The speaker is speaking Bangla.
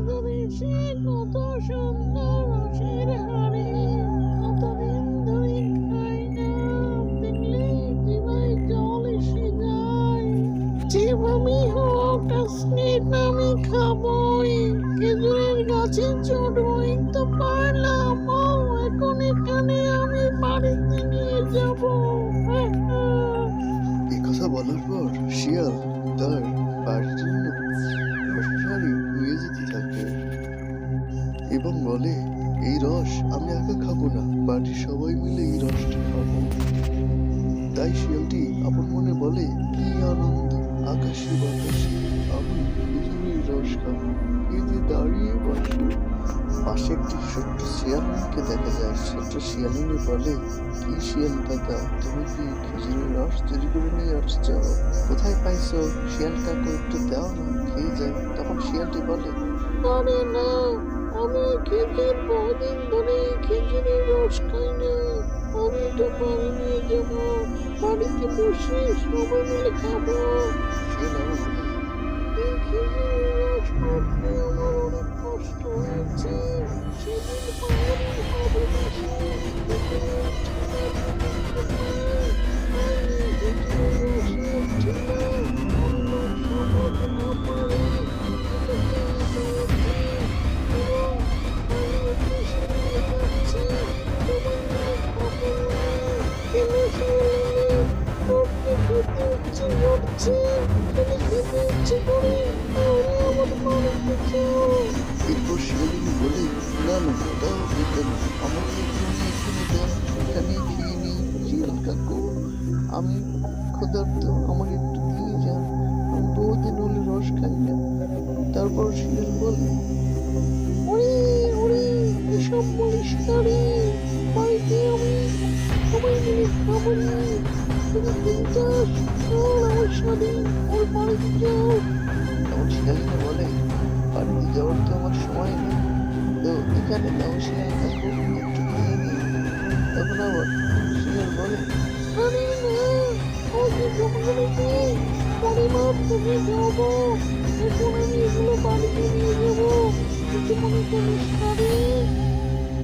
দেশে কত সুন্দর রসের হাড়ি, কতদিন ধরে খাই না, দেখলে জিভায় জল এসে যায়। যেভাবে হোক আজকে আমি খাবই, খেজুরের গাছে চড়বই তো পারলাম। এখন এখানে আমি বাড়িতে নিয়ে যাবো। এই কথা বলার পর শিয়াল তার বাড়ির জন্য রসের হাঁড়ি নিয়ে যেতে থাকে এবং বলে, এই রস আমি একা খাবো না, বাড়ির সবাই মিলে এই রসটা খাবো। তাই শিয়ালটি আপন মনে বলে, কি আনন্দ, আকাশে বাতাসে আমি খেজুরের রস খাবো। খেতে দাঁড়িয়ে বসে। পাশে একটি ছোট্ট শিয়ালিনীকে দেখা যায়। ছোট্ট শিয়ালিনী বলে, কি শিয়াল দাদা, তুমি কি খেজুরের রস তৈরি করে নিয়ে আসছো? কোথায় পাইছো? শিয়াল কাকু একটু দাও না, খেয়ে যাই। তখন শিয়ালটি বলে, আরে না, আমি খেজুর বহুদিন ধরে খেজুরের রস খাই না। আমি তো বাড়ি নিয়ে যাবো, বাড়িতে বসে সবাই মিলে খাবো। শিয়াল আরো বলে, এই খেজুরের রস করতে আমার অনেক কষ্ট হয়েছে। সেদিন পাহাড়ের হাওয়া এসে খেজুরের ঠেলার রসের ঠেলা অন্য সবাই না পারে এটাকে ধরেছে এবং আমি ওকে সরিয়ে যাচ্ছি। তোমার খবর নেই কেন শিয়ালিনী, তোকে খেতে ইচ্ছে করছে, যদি খেতে ইচ্ছে করে তাহলে আমার বাড়িতে যাও। এরপর শিয়ালিনী বলে, না না, তাও খেতে না, আমাকে এখানে এখানে দেন, এখানেই খেয়ে নিই। শিয়াল কাকু, আমি ক্ষুধার্ত, আমাকে একটু দিয়ে যান, আমি বহুদিন হলে রস খাই না। তারপর শিয়াল বলে, ওরে ওরে, এসব বলিস না রে, বাড়িতে আমি সবাই মিলে খাবো রে। যদি খেতে চাস চল আমার সাথে, ওর বাড়িতে যাও। তখন শিয়ালিনী বলে, বাড়িতে যাওয়ার তো আমার সময় নেই, তো এখানে দাও শিয়াল কাকু, একটু খেয়ে নিই। তখন আবার শিয়াল বলে, আরে না, আমাকে জঙ্গলে নিয়ে পরিবার থেকে যাবো, এখন আমি এগুলো বাড়িতে নিয়ে যাবো, কিছু মনে করিস না রে।